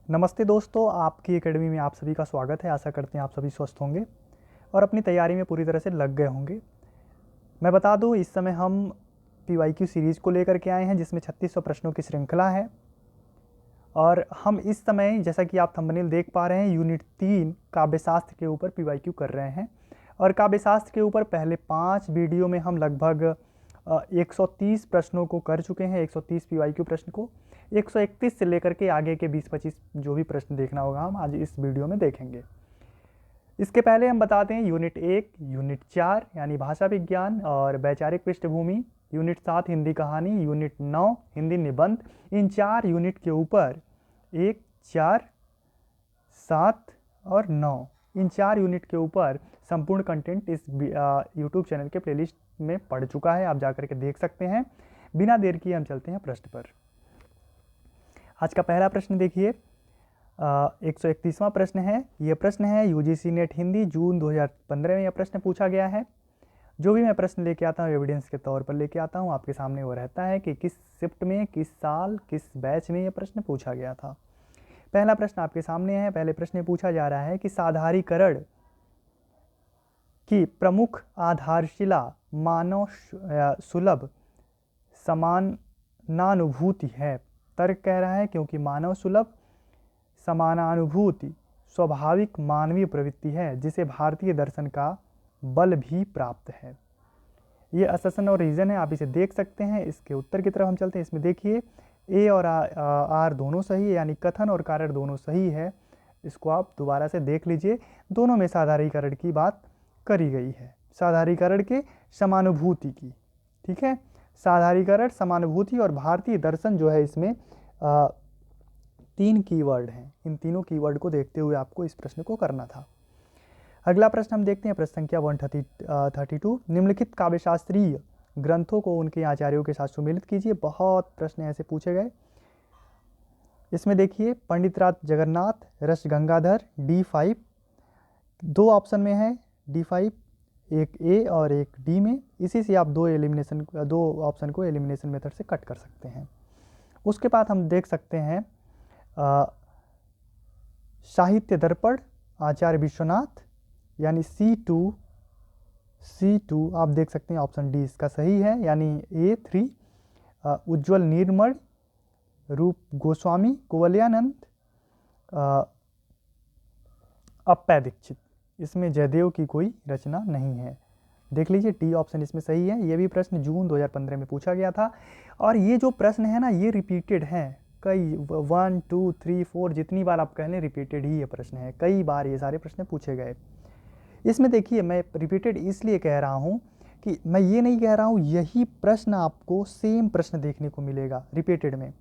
नमस्ते दोस्तों, आपकी एकेडमी में आप सभी का स्वागत है। आशा करते हैं आप सभी स्वस्थ होंगे और अपनी तैयारी में पूरी तरह से लग गए होंगे। मैं बता दूं, इस समय हम पीवाईक्यू सीरीज़ को लेकर के आए हैं जिसमें 3600 प्रश्नों की श्रृंखला है। और हम इस समय, जैसा कि आप थंबनेल देख पा रहे हैं, यूनिट 3 काव्यशास्त्र के ऊपर पीवाईक्यू कर रहे हैं। और काव्यशास्त्र के ऊपर पहले 5 वीडियो में हम लगभग 130 प्रश्नों को कर चुके हैं, 130 पीवाईक्यू प्रश्न को। 131 से लेकर के आगे के 20-25 जो भी प्रश्न देखना होगा हम आज इस वीडियो में देखेंगे। इसके पहले हम बताते हैं यूनिट 1, यूनिट 4 यानी भाषा विज्ञान और वैचारिक पृष्ठभूमि, यूनिट 7 हिंदी कहानी, यूनिट 9 हिंदी निबंध। इन 4 यूनिट के ऊपर 1, 4, 7 और 9 इन 4 यूनिट के ऊपर संपूर्ण कंटेंट इस यूट्यूब चैनल के प्लेलिस्ट में पड़ चुका है, आप जाकर के देख सकते हैं। बिना देर किए हम चलते हैं प्रश्न पर। आज का पहला प्रश्न देखिए, 131वां प्रश्न है। यह प्रश्न है यूजीसी नेट हिंदी जून 2015 में यह प्रश्न पूछा गया है। जो भी मैं प्रश्न लेके आता हूँ एविडेंस के तौर पर लेके आता हूँ, आपके सामने वो रहता है कि किस शिफ्ट में, किस साल, किस बैच में यह प्रश्न पूछा गया था। पहला प्रश्न आपके सामने है। पहले प्रश्न में पूछा जा रहा है कि साधारीकरण की प्रमुख आधारशिला मानव सुलभ समानानुभूति है। तर्क कह रहा है क्योंकि मानव सुलभ समानानुभूति स्वाभाविक मानवीय प्रवृत्ति है जिसे भारतीय दर्शन का बल भी प्राप्त है। ये अससन और रीजन है, आप इसे देख सकते हैं। इसके उत्तर की तरफ हम चलते हैं। इसमें देखिए ए और आर दोनों सही है, यानी कथन और कारण दोनों सही है। इसको आप दोबारा से देख लीजिए, दोनों में साधारीकरण की बात करी गई है, साधारीकरण के समानुभूति की। ठीक है, साधारीकरण, समानुभूति और भारतीय दर्शन जो है, इसमें 3 कीवर्ड हैं। इन तीनों कीवर्ड को देखते हुए आपको इस प्रश्न को करना था। अगला प्रश्न हम देखते हैं, प्रश्न संख्या 132। निम्नलिखित काव्यशास्त्रीय ग्रंथों को उनके आचार्यों के साथ सुमेलित कीजिए। बहुत प्रश्न ऐसे पूछे गए। इसमें देखिए पंडितराज जगन्नाथ, रस गंगाधर, D5 दो ऑप्शन में है। D5 एक ए और एक डी में। इसी से आप दो ऑप्शन को एलिमिनेशन मेथड से कट कर सकते हैं। उसके बाद हम देख सकते हैं साहित्य दर्पण, आचार्य विश्वनाथ, यानी C2 आप देख सकते हैं ऑप्शन डी इसका सही है, यानी A3। उज्ज्वल नीरमण, रूप गोस्वामी, कुवलयानंद, अप्पय दीक्षित। इसमें जयदेव की कोई रचना नहीं है। देख लीजिए डी ऑप्शन इसमें सही है। ये भी प्रश्न जून 2015 में पूछा गया था। और ये जो प्रश्न है ना, ये रिपीटेड हैं कई 1, 2, 3, 4 जितनी बार आप कह लें, रिपीटेड ही ये प्रश्न है। कई बार ये सारे प्रश्न पूछे गए। इसमें देखिए मैं रिपीटेड इसलिए कह रहा हूँ कि मैं ये नहीं कह रहा हूँ यही प्रश्न आपको सेम प्रश्न देखने को मिलेगा रिपीटेड में।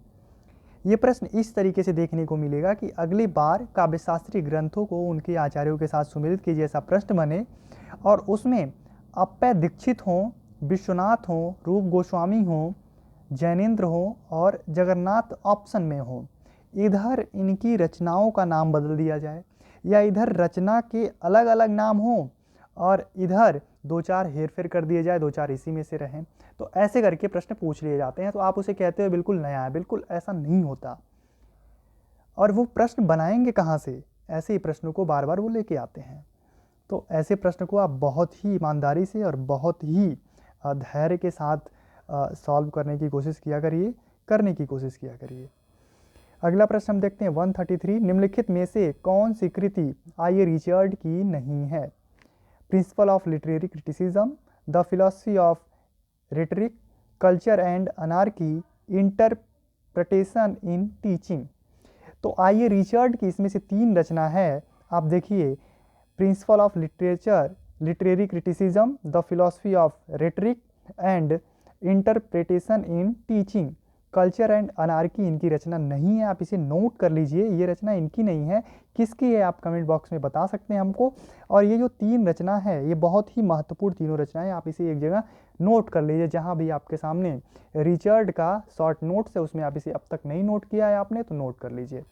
ये प्रश्न इस तरीके से देखने को मिलेगा कि अगली बार काव्यशास्त्रीय ग्रंथों को उनके आचार्यों के साथ सुमेलित कीजिए, ऐसा प्रश्न बने और उसमें अप्पय दीक्षित हों, विश्वनाथ हों, रूप गोस्वामी हों, जैनेन्द्र हों और जगन्नाथ ऑप्शन में हों। इधर इनकी रचनाओं का नाम बदल दिया जाए या इधर रचना के अलग अलग नाम हों और इधर 2-4 हेरफेर कर दिए जाए, 2-4 इसी में से रहें। तो ऐसे करके प्रश्न पूछ लिए जाते हैं। तो आप उसे कहते हो बिल्कुल नया है। बिल्कुल ऐसा नहीं होता। और वो प्रश्न बनाएंगे कहाँ से? ऐसे ही प्रश्नों को बार बार वो लेके आते हैं। तो ऐसे प्रश्न को आप बहुत ही ईमानदारी से और बहुत ही धैर्य के साथ सॉल्व करने की कोशिश किया करिए। अगला प्रश्न हम देखते हैं 133। निम्नलिखित में से कौन सी कृति आइए रिचर्ड की नहीं है? Principle of literary criticism, the philosophy of rhetoric, culture and anarchy, interpretation in teaching. तो आइए रिचर्ड की इसमें से 3 रचना है। आप देखिए, principle of literary criticism, the philosophy of rhetoric and interpretation in teaching, culture and anarchy इनकी रचना नहीं है। आप इसे नोट कर लीजिए, ये रचना इनकी नहीं है। किसकी है आप कमेंट बॉक्स में बता सकते हैं हमको। और ये जो 3 रचना है, ये बहुत ही महत्वपूर्ण तीनों रचनाएं। आप इसे एक जगह नोट कर लीजिए, जहां भी आपके सामने रिचर्ड का शॉर्ट नोट्स है उसमें आप इसे अब तक नहीं नोट किया है आपने, तो नोट कर लीजिए।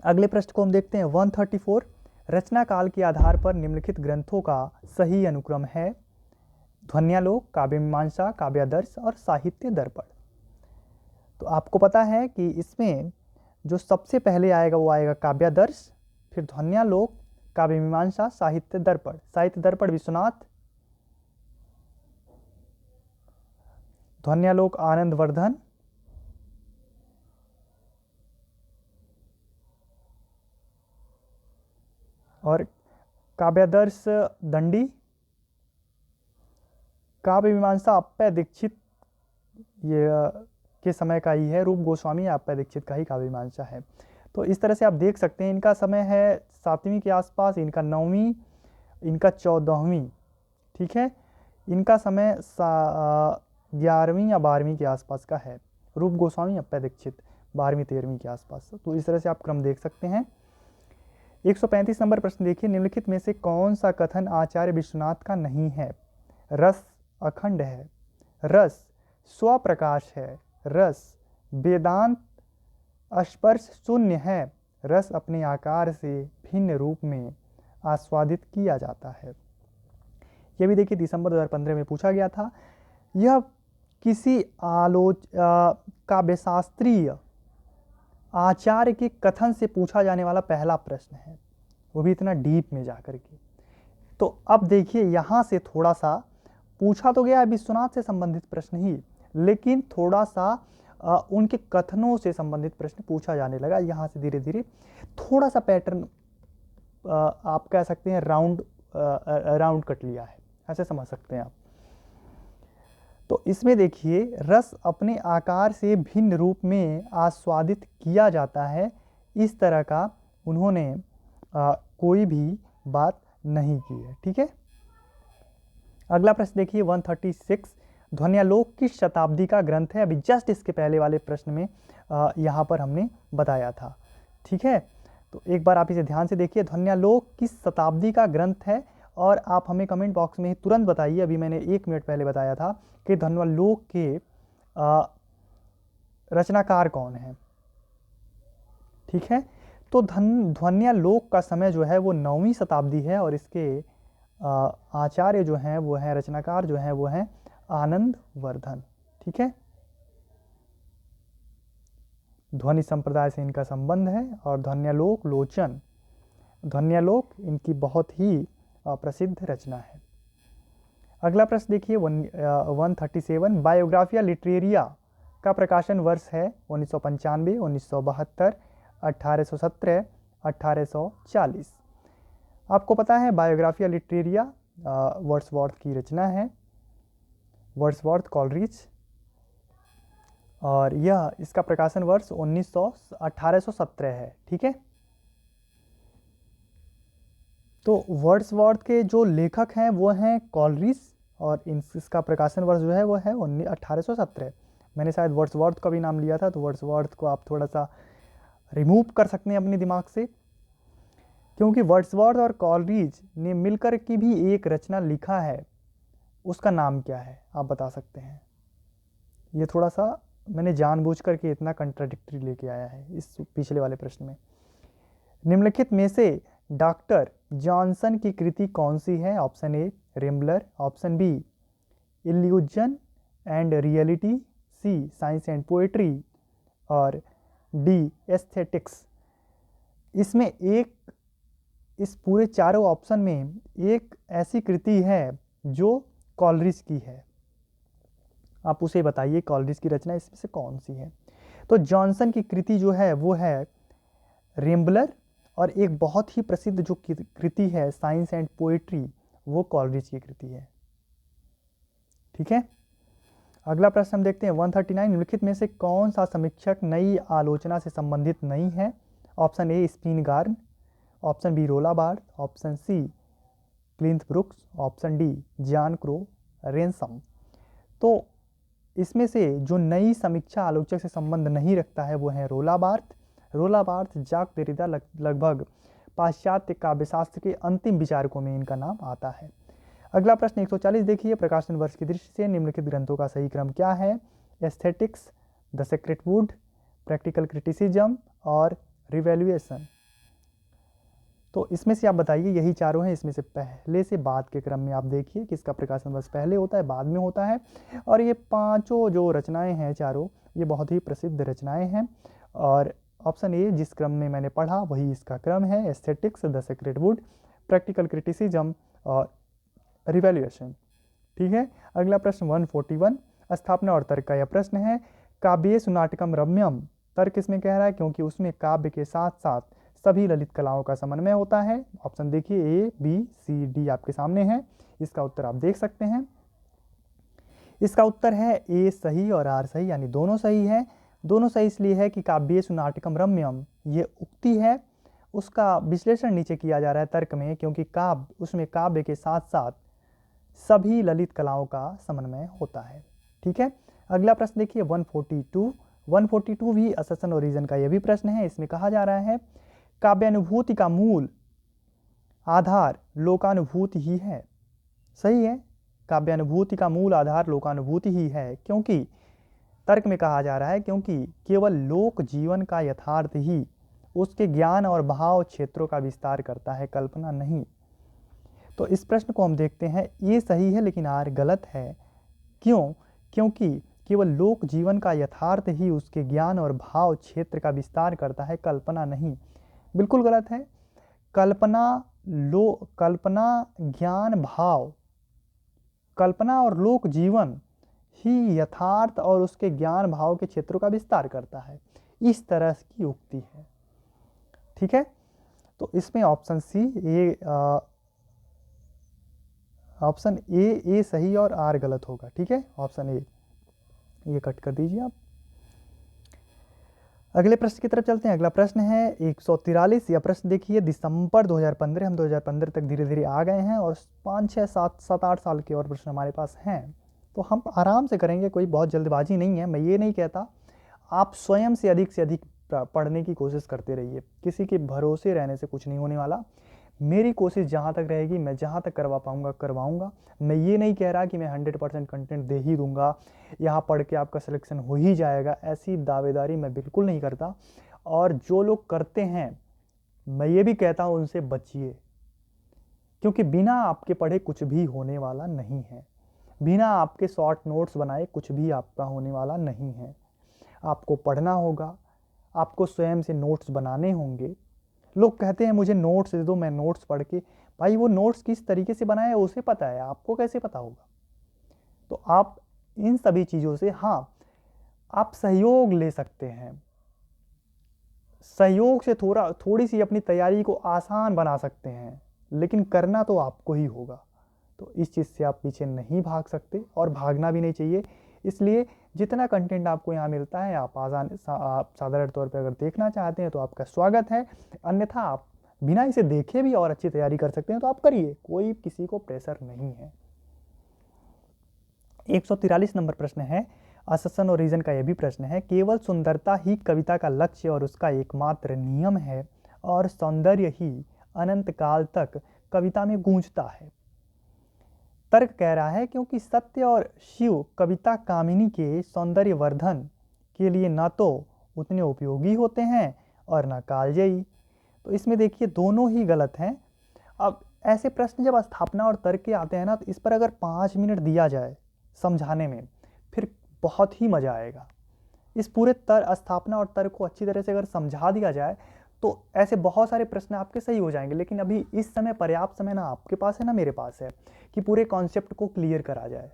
अगले प्रश्न को हम देखते हैं 134। रचना काल के आधार पर निम्नलिखित ग्रंथों का सही अनुक्रम है? ध्वन्यालोक, काव्य मीमांसा, काव्यादर्श और साहित्य दर्पण। तो आपको पता है कि इसमें जो सबसे पहले आएगा वो आएगा काव्यादर्श, फिर ध्वन्यालोक, काव्य मीमांसा, साहित्य दर्पण। साहित्य दर्पण विश्वनाथ, ध्वन्यालोक आनंदवर्धन, और काव्यादर्श दंडी, काव्य मीमांसा अप्पय दीक्षित ये के समय का ही है, रूप गोस्वामी या अप्पय दीक्षित का ही काव्य मीमांसा है। तो इस तरह से आप देख सकते हैं इनका समय है 7वीं के आसपास, इनका 9वीं, इनका 14वीं, ठीक है। इनका समय 11वीं या 12वीं के आसपास का है, रूप गोस्वामी अप्पय दीक्षित 12वीं 13वीं के आसपास। तो इस तरह से आप क्रम देख सकते हैं। 135 नंबर प्रश्न देखिए, निम्नलिखित में से कौन सा कथन आचार्य विश्वनाथ का नहीं है? रस अखंड है, रस स्वप्रकाश है, रस वेदांत स्पर्श शून्य है, रस अपने आकार से भिन्न रूप में आस्वादित किया जाता है। यह भी देखिए दिसंबर 2015 में पूछा गया था। यह किसी काव्यशास्त्रीय आचार्य के कथन से पूछा जाने वाला पहला प्रश्न है, वो भी इतना डीप में जाकर के। तो अब देखिए यहाँ से थोड़ा सा पूछा तो गया विश्वनाथ से संबंधित प्रश्न ही, लेकिन थोड़ा सा उनके कथनों से संबंधित प्रश्न पूछा जाने लगा। यहाँ से धीरे धीरे थोड़ा सा पैटर्न आप कह सकते हैं राउंड कट लिया है, ऐसे समझ सकते हैं आप। तो इसमें देखिए रस अपने आकार से भिन्न रूप में आस्वादित किया जाता है, इस तरह का उन्होंने कोई भी बात नहीं की है, ठीक है। अगला प्रश्न देखिए 136, ध्वन्यालोक किस शताब्दी का ग्रंथ है? अभी जस्ट इसके पहले वाले प्रश्न में यहाँ पर हमने बताया था, ठीक है। तो एक बार आप इसे ध्यान से देखिए, ध्वन्यालोक किस शताब्दी का ग्रंथ है, और आप हमें कमेंट बॉक्स में ही तुरंत बताइए। अभी मैंने 1 मिनट पहले बताया था कि ध्वन्यालोक के रचनाकार कौन है, ठीक है। तो ध्वन्यालोक का समय जो है वो 9वीं शताब्दी है, और इसके आचार्य जो हैं वो हैं, रचनाकार जो हैं वो हैं आनंदवर्धन, ठीक है। ध्वनि संप्रदाय से इनका संबंध है, और ध्वन्यालोक लोचन, ध्वन्यालोक इनकी बहुत ही प्रसिद्ध रचना है। अगला प्रश्न देखिए 137, बायोग्राफिया लिटरेरिया का प्रकाशन वर्ष है 1995, 1972, 1817, 1840। आपको पता है बायोग्राफिया लिटरेरिया वर्ड्सवर्थ की रचना है, वर्ड्सवर्थ कॉलरिज, और यह इसका प्रकाशन वर्ष 1817 है, ठीक है। तो वर्ड्सवर्थ के जो लेखक हैं वो हैं कॉलरिज, और इसका प्रकाशन वर्ष जो है वो है 1817। मैंने शायद वर्ड्सवर्थ का भी नाम लिया था, तो वर्ड्सवर्थ को आप थोड़ा सा रिमूव कर सकते हैं अपने दिमाग से, क्योंकि वर्ड्सवर्थ और कॉलरिज ने मिलकर की भी एक रचना लिखा है, उसका नाम क्या है आप बता सकते हैं? ये थोड़ा सा मैंने जानबूझ करके इतना कंट्राडिक्टरी लेके आया है इस पिछले वाले प्रश्न में। निम्नलिखित में से डॉक्टर जॉनसन की कृति कौन सी है? Option A rambler, option B illusion and reality, C science and poetry, और डी एस्थेटिक्स। इसमें एक, इस पूरे चारों ऑप्शन में एक ऐसी कृति है जो कॉलरिज की है, आप उसे बताइए कॉलरिज की रचना इसमें से कौन सी है। तो जॉनसन की कृति जो है वो है रेम्बलर, और एक बहुत ही प्रसिद्ध जो कृति है साइंस एंड पोएट्री, वो कॉलरिज की कृति है, ठीक है। अगला प्रश्न हम देखते हैं 139, निम्नलिखित में से कौन सा समीक्षक नई आलोचना से संबंधित नहीं है? Option A Spingarn, option B रोला Barthes, option C Cleanth Brooks, option D John Crowe Ransom. तो इसमें से जो नई समीक्षा आलोचक से संबंध नहीं रखता है वो है रोला बार्थ। रोला बार्थ, जाक देरिदा लगभग पाश्चात्य काव्यशास्त्र के अंतिम विचारकों में इनका नाम आता है। अगला प्रश्न 140 देखिए, प्रकाशन वर्ष की दृष्टि से निम्नलिखित ग्रंथों का सही क्रम क्या है? Aesthetics, the Sacred Wood, practical criticism और रिवैल्यूएशन। तो इसमें से आप बताइए, यही चारों हैं, इसमें से पहले से बाद के क्रम में आप देखिए किसका प्रकाशन वर्ष पहले होता है बाद में होता है। और ये पांचों जो रचनाएं हैं चारों, ये बहुत ही प्रसिद्ध रचनाएं हैं, और ऑप्शन ए जिस क्रम में मैंने पढ़ा वही इसका क्रम है, aesthetics, the sacred would, practical criticism और रिवैल्यूएशन। ठीक है, अगला प्रश्न 141 स्थापना और तर्क का यह प्रश्न है। काव्येषु नाटकम रम्यम, तर्क इसमें कह रहा है क्योंकि उसमें काव्य के साथ साथ सभी ललित कलाओं का समन्वय होता है। ऑप्शन देखिए ए बी सी डी आपके सामने है, इसका उत्तर आप देख सकते हैं। इसका उत्तर है ए सही और आर सही, यानी दोनों सही है। दोनों सही इसलिए है कि काव्येषु नाटकम रम्यम ये उक्ति है, उसका विश्लेषण नीचे किया जा रहा है तर्क में, क्योंकि काव्य उसमें काव्य के साथ साथ सभी ललित कलाओं का समन्वय होता है। ठीक है, अगला प्रश्न देखिए 142 भी अससन और रीजन का यह भी प्रश्न है। इसमें कहा जा रहा है काव्यानुभूति का मूल आधार लोकानुभूति ही है। सही है, काव्यानुभूति का मूल आधार लोकानुभूति ही है, क्योंकि तर्क में कहा जा रहा है क्योंकि केवल लोक जीवन का यथार्थ ही उसके ज्ञान और भाव क्षेत्रों का विस्तार करता है, कल्पना नहीं। तो इस प्रश्न को हम देखते हैं, ये सही है लेकिन आर गलत है। क्यों? क्योंकि केवल लोक जीवन का यथार्थ ही उसके ज्ञान और भाव क्षेत्र का विस्तार करता है, कल्पना नहीं। बिल्कुल गलत है। कल्पना ज्ञान भाव, कल्पना और लोक जीवन ही यथार्थ और उसके ज्ञान भाव के क्षेत्रों का विस्तार करता है, इस तरह की उक्ति है। ठीक है, तो इसमें ऑप्शन सी ऑप्शन ए सही और आर गलत होगा। ठीक है, ऑप्शन ए ये कट कर दीजिए आप। अगले प्रश्न की तरफ चलते हैं। अगला प्रश्न है 143। यह प्रश्न देखिए दिसंबर 2015, हम 2015 तक धीरे धीरे आ गए हैं और 5, 6, 7, 8 साल के और प्रश्न हमारे पास हैं, तो हम आराम से करेंगे, कोई बहुत जल्दबाजी नहीं है। मैं ये नहीं कहता, आप स्वयं से अधिक पढ़ने की कोशिश करते रहिए, किसी के भरोसे रहने से कुछ नहीं होने वाला। मेरी कोशिश जहाँ तक रहेगी, मैं जहाँ तक करवा पाऊँगा करवाऊँगा। मैं ये नहीं कह रहा कि मैं 100% कंटेंट दे ही दूँगा, यहाँ पढ़ के आपका सिलेक्शन हो ही जाएगा, ऐसी दावेदारी मैं बिल्कुल नहीं करता। और जो लोग करते हैं, मैं ये भी कहता हूँ उनसे बचिए, क्योंकि बिना आपके पढ़े कुछ भी होने वाला नहीं है, बिना आपके शॉर्ट नोट्स बनाए कुछ भी आपका होने वाला नहीं है। आपको पढ़ना होगा, आपको स्वयं से नोट्स बनाने होंगे। लोग कहते हैं मुझे नोट्स दे दो, मैं नोट्स पढ़ के, भाई वो नोट्स किस तरीके से बनाए उसे पता है, आपको कैसे पता होगा? तो आप इन सभी चीज़ों से, हाँ, आप सहयोग ले सकते हैं, सहयोग से थोड़ी सी अपनी तैयारी को आसान बना सकते हैं, लेकिन करना तो आपको ही होगा। तो इस चीज़ से आप पीछे नहीं भाग सकते और भागना भी नहीं चाहिए। इसलिए जितना कंटेंट आपको यहाँ मिलता है, आप साधारण तौर पे अगर देखना चाहते हैं तो आपका स्वागत है, अन्यथा आप बिना इसे देखे भी और अच्छी तैयारी कर सकते हैं, तो आप करिए, कोई किसी को प्रेशर नहीं है। 143 नंबर प्रश्न है, अससन और रीजन का यह भी प्रश्न है। केवल सुंदरता ही कविता का लक्ष्य और उसका एकमात्र नियम है और सौंदर्य ही अनंत काल तक कविता में गूंजता है। तर्क कह रहा है क्योंकि सत्य और शिव कविता कामिनी के सौंदर्य वर्धन के लिए न तो उतने उपयोगी होते हैं और न कालजयी। तो इसमें देखिए दोनों ही गलत हैं। अब ऐसे प्रश्न जब स्थापना और तर्क के आते हैं ना, तो इस पर अगर 5 मिनट दिया जाए समझाने में, फिर बहुत ही मज़ा आएगा। इस पूरे स्थापना और तर्क को अच्छी तरह से अगर समझा दिया जाए तो ऐसे बहुत सारे प्रश्न आपके सही हो जाएंगे। लेकिन अभी इस समय पर्याप्त समय ना आपके पास है ना मेरे पास है कि पूरे कॉन्सेप्ट को क्लियर करा जाए।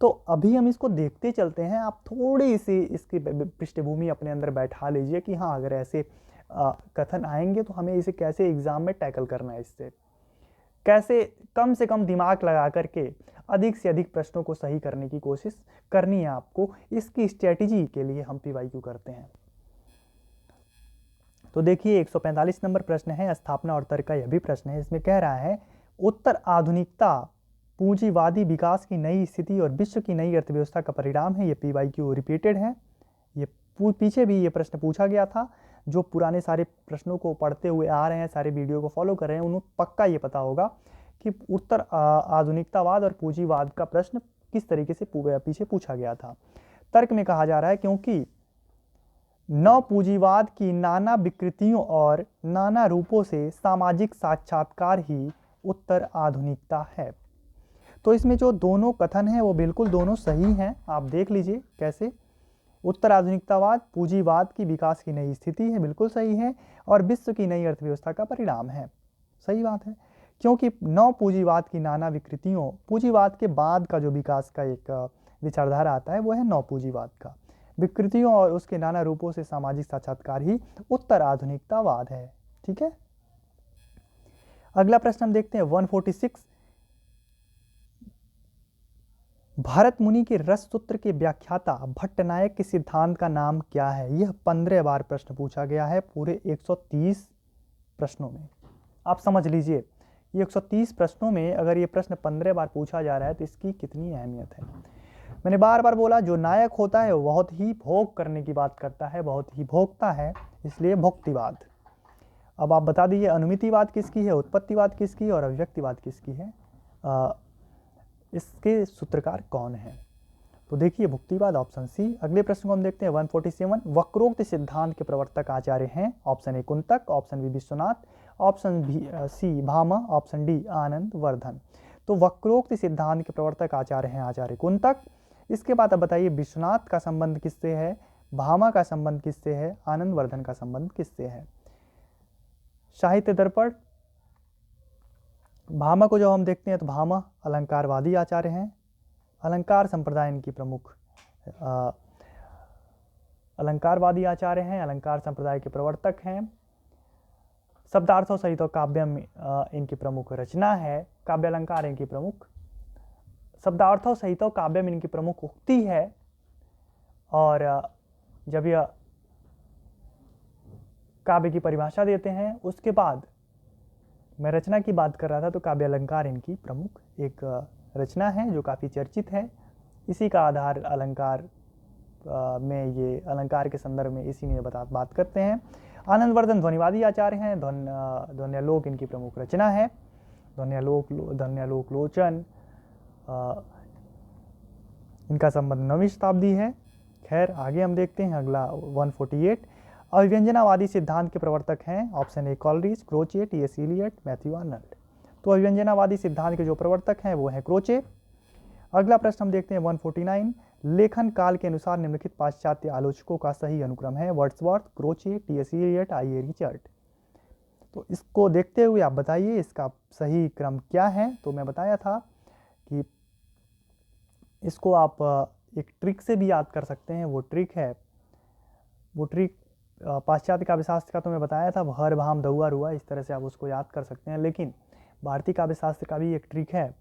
तो अभी हम इसको देखते चलते हैं, आप थोड़ी सी इसकी पृष्ठभूमि अपने अंदर बैठा लीजिए कि हाँ, अगर ऐसे कथन आएंगे तो हमें इसे कैसे एग्जाम में टैकल करना है, इससे कैसे कम से कम दिमाग लगा करके अधिक से अधिक प्रश्नों को सही करने की कोशिश करनी है आपको। इसकी स्ट्रेटेजी के लिए हम PYQ करते हैं। तो देखिए 145 नंबर प्रश्न है, स्थापना और तर्क का यह भी प्रश्न है। इसमें कह रहा है उत्तर आधुनिकता पूंजीवादी विकास की नई स्थिति और विश्व की नई अर्थव्यवस्था का परिणाम है। ये PYQ रिपीटेड है, ये पीछे भी ये प्रश्न पूछा गया था। जो पुराने सारे प्रश्नों को पढ़ते हुए आ रहे हैं, सारे वीडियो को फॉलो कर रहे हैं, उन्हें पक्का ये पता होगा कि उत्तर आधुनिकतावाद और पूंजीवाद का प्रश्न किस तरीके से पीछे पूछा गया था। तर्क में कहा जा रहा है क्योंकि नव पूंजीवाद की नाना विकृतियों और नाना रूपों से सामाजिक साक्षात्कार ही उत्तर आधुनिकता है। तो इसमें जो दोनों कथन हैं वो बिल्कुल दोनों सही हैं। आप देख लीजिए कैसे, उत्तर आधुनिकतावाद पूंजीवाद की विकास की नई स्थिति है, बिल्कुल सही है, और विश्व की नई अर्थव्यवस्था का परिणाम है, सही बात है, क्योंकि नव पूंजीवाद की नाना विकृतियों, पूंजीवाद के बाद का जो विकास का एक विचारधारा आता है वो है नव पूंजीवाद का, विकृतियों और उसके नाना रूपों से सामाजिक साक्षात्कार ही उत्तर आधुनिकतावाद है। ठीक है, अगला प्रश्न हम देखते हैं 146। भरत मुनि के रस सूत्र के व्याख्याता भट्टनायक के सिद्धांत का नाम क्या है? यह 15 बार प्रश्न पूछा गया है पूरे 130 प्रश्नों में। आप समझ लीजिए, ये 130 प्रश्नों में अगर ये प्रश्न 15 बार पूछा जा रहा है तो इसकी कितनी अहमियत है। मैंने बार बार बोला, जो नायक होता है वो बहुत ही भोग करने की बात करता है, बहुत ही भोगता है, इसलिए भोक्तिवाद। अब आप बता दीजिए अनुमितिवाद किसकी है, उत्पत्तिवाद किसकी है और अभिव्यक्तिवाद किसकी है, इसके सूत्रकार कौन है? तो देखिए भुक्तिवाद, ऑप्शन सी। अगले प्रश्न को हम देखते हैं 147। वक्रोक्त सिद्धांत के प्रवर्तक आचार्य हैं? Option A Kuntaka, option B Vishwanath, option C Bhama, option D Anand Vardhan. तो वक्रोक्त सिद्धांत के प्रवर्तक आचार्य हैं आचार्य कुंतक। इसके बाद अब बताइए विश्वनाथ का संबंध किससे है, भामा का संबंध किससे है, आनंद वर्धन का संबंध किससे है? साहित्य दर्पण, भामा को जब हम देखते हैं तो भामा अलंकारवादी आचार्य हैं, अलंकार संप्रदाय इनकी प्रमुख अलंकारवादी आचार्य हैं, अलंकार संप्रदाय के प्रवर्तक हैं। शब्दार्थों सहित काव्यम इनकी प्रमुख रचना है, काव्य अलंकार इनकी प्रमुख, शब्दार्थों सहित काव्यम इनकी प्रमुख उक्ति है। और जब यह काव्य की परिभाषा देते हैं उसके बाद मैं रचना की बात कर रहा था, तो काव्य अलंकार इनकी प्रमुख एक रचना है जो काफ़ी चर्चित है। इसी का आधार अलंकार में, ये अलंकार के संदर्भ में इसी में बात करते हैं। आनंद वर्धन ध्वनिवादी आचार्य हैं, ध्वन्यालोक इनकी प्रमुख रचना है, ध्वन्यालोक लोचन इनका संबंध 9वीं शताब्दी है। खैर आगे हम देखते हैं अगला 148। अभिव्यंजनावादी सिद्धांत के प्रवर्तक हैं? Option A Coleridge, Croce, T S. Eliot, Matthew Arnold. तो अभिव्यंजनावादी सिद्धांत के जो प्रवर्तक हैं वो हैं क्रोचे। अगला प्रश्न हम देखते हैं 149। लेखन काल के अनुसार निम्नलिखित पाश्चात्य आलोचकों का सही अनुक्रम है? Wordsworth, Croce, T S. Eliot, I A. Richard. तो इसको देखते हुए आप बताइए इसका सही क्रम क्या है। तो मैं बताया था कि इसको आप एक ट्रिक से भी याद कर सकते हैं। वो ट्रिक पाश्चात्य काव्यशास्त्र का तो मैं बताया था, हर भाम दहुआ रुआ, इस तरह से आप उसको याद कर सकते हैं। लेकिन भारतीय काव्यशास्त्र का भी एक ट्रिक है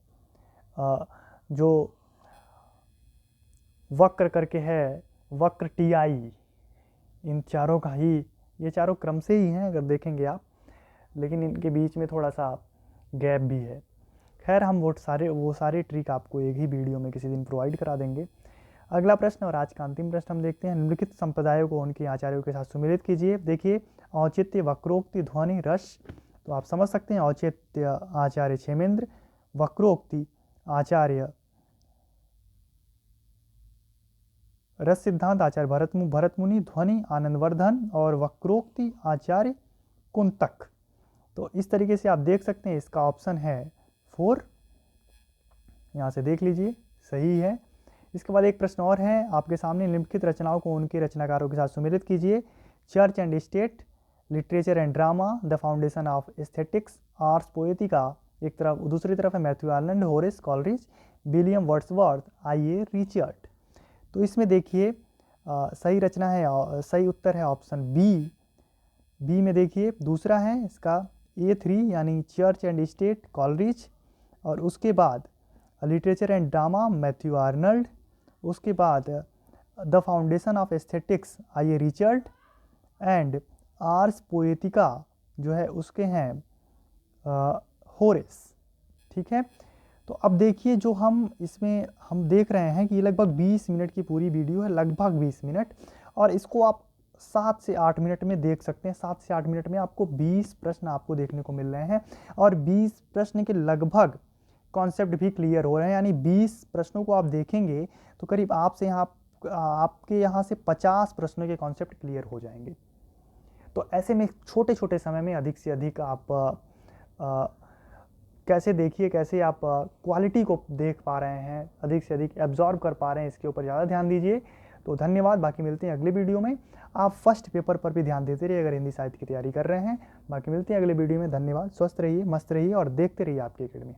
जो वक्र करके है, वक्र टी.आई. इन चारों का ही, ये चारों क्रम से ही हैं अगर देखेंगे आप, लेकिन इनके बीच में थोड़ा सा गैप भी है। खैर हम वो सारे ट्रिक आपको एक ही वीडियो में किसी दिन प्रोवाइड करा देंगे। अगला प्रश्न और आज का अंतिम प्रश्न हम देखते हैं। निम्नलिखित संप्रदायों को उनके आचार्यों के साथ सुमिलित कीजिए। देखिए औचित्य, वक्रोक्ति, ध्वनि, रस। तो आप समझ सकते हैं औचित्य आचार्य क्षेमेंद्र, वक्रोक्ति आचार्य रस सिद्धांत आचार्य भरत मुनि, ध्वनि आनंदवर्धन और वक्रोक्ति आचार्य कुंतक। तो इस तरीके से आप देख सकते हैं इसका ऑप्शन है 4, यहाँ से देख लीजिए सही है। इसके बाद एक प्रश्न और है आपके सामने, निम्नलिखित रचनाओं को उनके रचनाकारों के साथ सुमिलित कीजिए। Church and state, literature and drama, the foundation of aesthetics, arts poetica एक तरफ, दूसरी तरफ है Matthew Arnold, Horace Coleridge, William Wordsworth, IA. Richard. तो इसमें देखिए सही रचना है, सही उत्तर है ऑप्शन बी में देखिए दूसरा है इसका A3 यानी चर्च एंड स्टेट कॉलरिज, और उसके बाद literature and drama Matthew Arnold, उसके बाद the foundation of aesthetics I A. Richard, and Ars Poetica जो है उसके हैं होरेस। ठीक है, तो अब देखिए जो हम इसमें हम देख रहे हैं कि ये लगभग 20 मिनट की पूरी वीडियो है, लगभग 20 मिनट, और इसको आप 7 से 8 मिनट में देख सकते हैं। 7 से 8 मिनट में आपको 20 प्रश्न आपको देखने को मिल रहे हैं, और 20 प्रश्न के लगभग कॉन्सेप्ट भी क्लियर हो रहे हैं। यानी 20 प्रश्नों को आप देखेंगे तो करीब आपके यहाँ से 50 प्रश्नों के कॉन्सेप्ट क्लियर हो जाएंगे। तो ऐसे में छोटे छोटे समय में अधिक से अधिक आप कैसे देखिए, कैसे आप क्वालिटी को देख पा रहे हैं, अधिक से अधिक एब्जॉर्ब कर पा रहे हैं, इसके ऊपर ज़्यादा ध्यान दीजिए। तो धन्यवाद, बाकी मिलते हैं अगले वीडियो में। आप फर्स्ट पेपर पर भी ध्यान देते रहिए अगर हिंदी साहित्य की तैयारी कर रहे हैं। बाकी मिलते हैं अगले वीडियो में। धन्यवाद, स्वस्थ रहिए, मस्त रहिए और देखते रहिए आपकी अकेडमी।